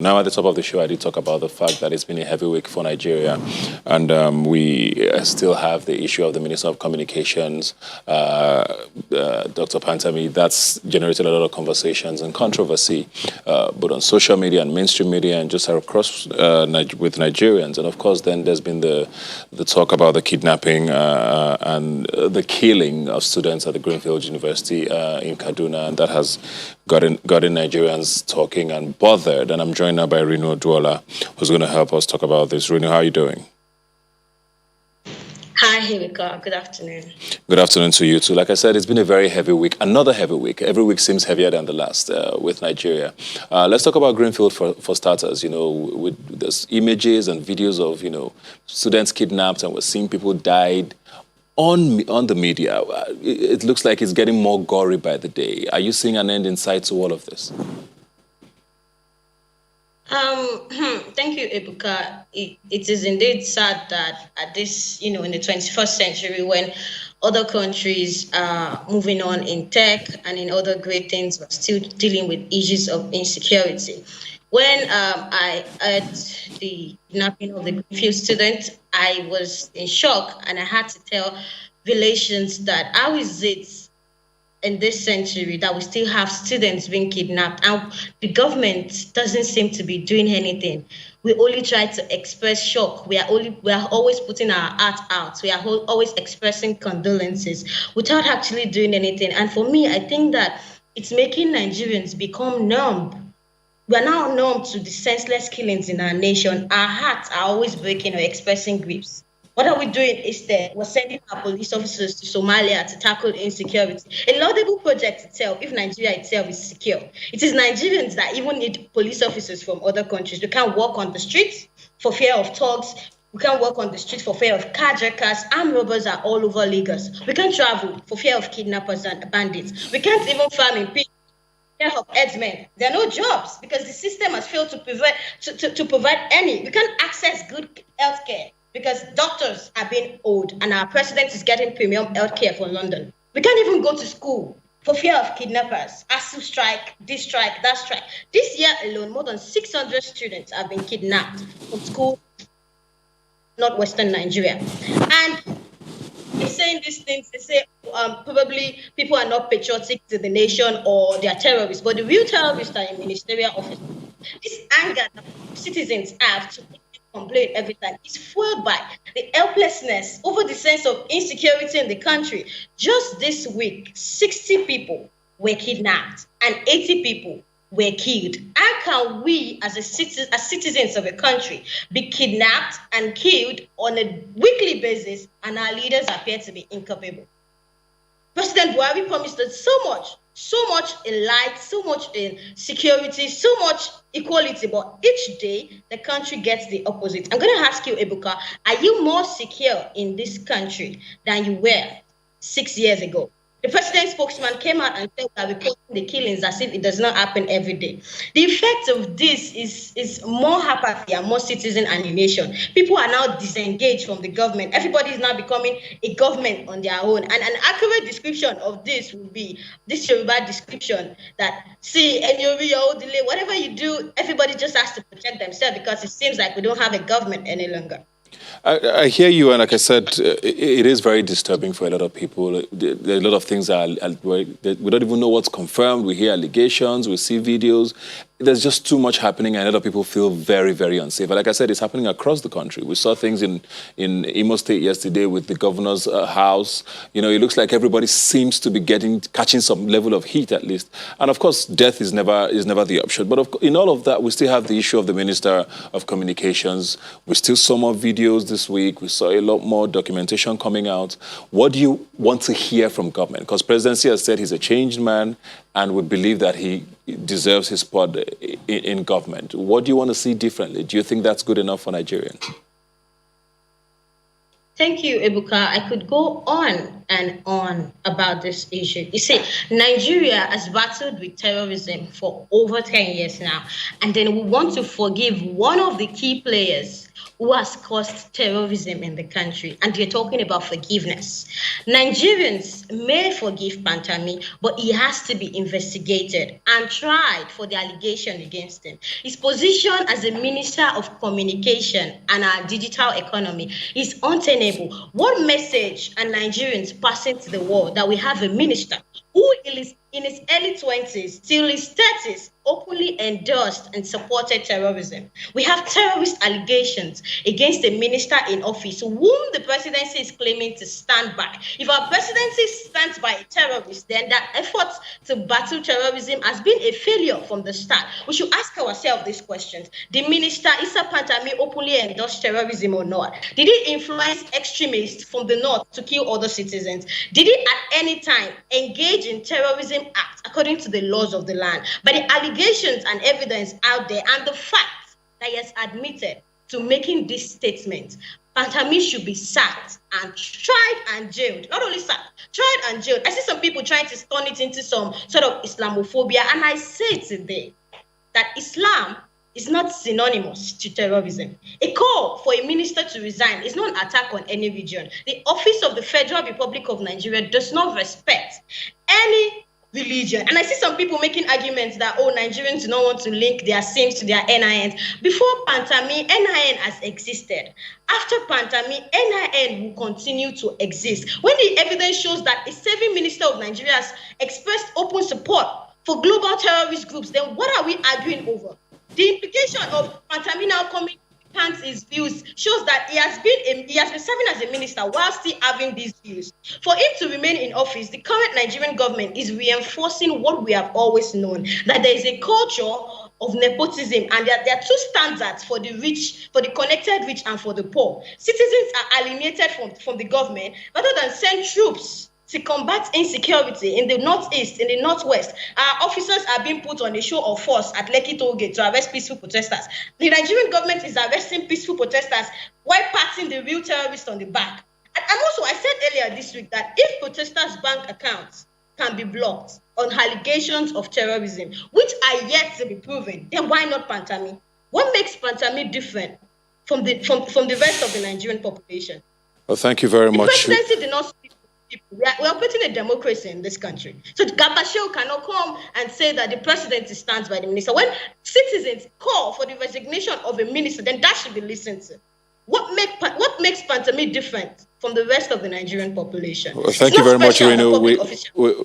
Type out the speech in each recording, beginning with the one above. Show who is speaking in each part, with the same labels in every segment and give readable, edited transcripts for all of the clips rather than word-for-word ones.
Speaker 1: Now, at the top of the show, I did talk about the fact that it's been a heavy week for Nigeria, and we still have the issue of the Minister of Communications, Dr. Pantami. That's generated a lot of conversations and controversy, both on social media and mainstream media, and just across with Nigerians. And of course, then there's been the talk about the kidnapping and the killing of students at the Greenfield University in Kaduna, and that has gotten Nigerians talking and bothered. And I'm joined now by Rinu, who's going to help us talk about this. Rinu, how are you doing?
Speaker 2: Hi, Himika. Good afternoon.
Speaker 1: Good afternoon to you too. Like I said, it's been a very heavy week. Another heavy week. Every week seems heavier than the last with Nigeria. Let's talk about Greenfield for starters. You know, with there's images and videos of, you know, students kidnapped, and we're seeing people died on the media. It looks like it's getting more gory by the day. Are you seeing an end in sight to all of this?
Speaker 2: Thank you, Ebuka. It is indeed sad that at this, in the 21st century, when other countries are moving on in tech and in other great things, we're still dealing with issues of insecurity. When I heard the kidnapping of the Greenfield student, I was in shock, and I had to tell relations that how is it in this century that we still have students being kidnapped, and the government doesn't seem to be doing anything. We only try to express shock. We are always putting our heart out. We are always expressing condolences without actually doing anything. And for me, I think that it's making Nigerians become numb. We are now numb to the senseless killings in our nation. Our hearts are always breaking or expressing griefs. What are we doing instead? We're sending our police officers to Somalia to tackle insecurity. A laudable project itself, if Nigeria itself is secure. It is Nigerians that even need police officers from other countries. We can't walk on the streets for fear of thugs. We can't walk on the streets for fear of carjackers. Armed robbers are all over Lagos. We can't travel for fear of kidnappers and bandits. We can't even farm in peace. Of herdsmen. There are no jobs because the system has failed to provide any. We can't access good health care because doctors are being owed, and our president is getting premium health care from London. We can't even go to school for fear of kidnappers. ASU strike, this strike, that strike. This year alone, more than 600 students have been kidnapped from school, northwestern Nigeria. And they're saying these things, they say probably people are not patriotic to the nation or they are terrorists, but the real terrorists are in ministerial offices. This anger that citizens have to complain every time is fueled by the helplessness over the sense of insecurity in the country. Just this week, 60 people were kidnapped and 80 people were killed. How can we as citizens of a country be kidnapped and killed on a weekly basis and our leaders appear to be incapable? President Buhari promised us so much in light, so much in security, so much equality, but each day the country gets the opposite. I'm going to ask you, Ebuka, are you more secure in this country than you were 6 years ago? The president's spokesman came out and said that reporting the killings as if it does not happen every day. The effect of this is more apathy and more citizen alienation. People are now disengaged from the government. Everybody is now becoming a government on their own. And an accurate description of this would be this Yoruba description that, see, delay, whatever you do, everybody just has to protect themselves because it seems like we don't have a government any longer.
Speaker 1: I hear you, and like I said, it is very disturbing for a lot of people. There are a lot of things that we don't even know what's confirmed. We hear allegations, we see videos. There's just too much happening, and a lot of people feel very, very unsafe. But like I said, it's happening across the country. We saw things in Imo State yesterday with the governor's house. You know, it looks like everybody seems to be catching some level of heat at least. And of course, death is never the option. But in all of that, we still have the issue of the Minister of Communications. We still saw more videos this week. We saw a lot more documentation coming out. What do you want to hear from government? Because presidency has said he's a changed man, and we believe that he deserves his spot in government. What do you want to see differently? Do you think that's good enough for Nigerians?
Speaker 2: Thank you, Ebuka. I could go on and on about this issue. You see, Nigeria has battled with terrorism for over 10 years now, and then we want to forgive one of the key players who has caused terrorism in the country, and you're talking about forgiveness. Nigerians may forgive Pantami, but he has to be investigated and tried for the allegation against him. His position as a Minister of Communication and our digital economy is untenable. What message are Nigerians passing to the world that we have a minister who is in his early 20s till his 30s openly endorsed and supported terrorism? We have terrorist allegations against a minister in office whom the presidency is claiming to stand by. If our presidency stands by a terrorist, then that effort to battle terrorism has been a failure from the start. We should ask ourselves these questions. Did Minister Issa Pantami openly endorse terrorism or not? Did he influence extremists from the north to kill other citizens? Did he at any time engage in terrorism acts according to the laws of the land? But the allegations and evidence out there and the fact that he has admitted to making this statement, Pantami should be sacked and tried and jailed. Not only sacked, tried and jailed. I see some people trying to turn it into some sort of Islamophobia, and I say today that Islam is not synonymous to terrorism. A call for a minister to resign is not an attack on any region. The office of the Federal Republic of Nigeria does not respect any religion. And I see some people making arguments that, oh, Nigerians do not want to link their sins to their NINs. Before Pantami, NIN has existed. After Pantami, NIN will continue to exist. When the evidence shows that a serving minister of Nigeria has expressed open support for global terrorist groups, then what are we arguing over? The implication of Pantami now coming to his views shows that he has been serving as a minister while still having these views. For him to remain in office, the current Nigerian government is reinforcing what we have always known, that there is a culture of nepotism, and there are two standards for the rich, for the connected rich and for the poor. Citizens are alienated from the government rather than send troops to combat insecurity in the northeast, in the northwest. Our officers are being put on a show of force at Lekki Toll Gate to arrest peaceful protesters. The Nigerian government is arresting peaceful protesters while patting the real terrorists on the back. And also, I said earlier this week that if protesters' bank accounts can be blocked on allegations of terrorism, which are yet to be proven, then why not Pantami? What makes Pantami different from the rest of the Nigerian population?
Speaker 1: Well, thank you very much.
Speaker 2: The presidency did not speak. We are operating a democracy in this country. So Gabashew cannot come and say that the president stands by the minister. When citizens call for the resignation of a minister, then that should be listened to. What makes Pantami different from the rest of the Nigerian population?
Speaker 1: Well, thank you very much, Rinu.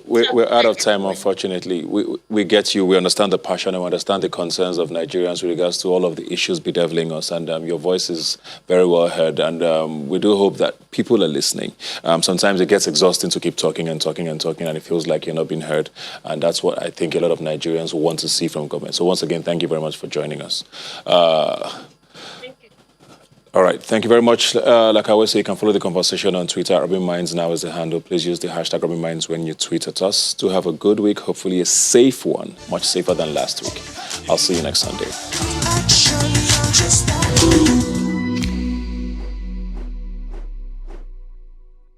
Speaker 1: We're out of time, unfortunately. We get you. We understand the passion and we understand the concerns of Nigerians with regards to all of the issues bedeviling us. And your voice is very well heard. And we do hope that people are listening. Sometimes it gets exhausting to keep talking and talking and talking, and it feels like you're not being heard. And that's what I think a lot of Nigerians want to see from government. So once again, thank you very much for joining us. All right, thank you very much. Like I always say, you can follow the conversation on Twitter. Urban Minds now is the handle. Please use the hashtag Urban Minds when you tweet at us. Do have a good week, hopefully a safe one, much safer than last week. I'll see you next Sunday.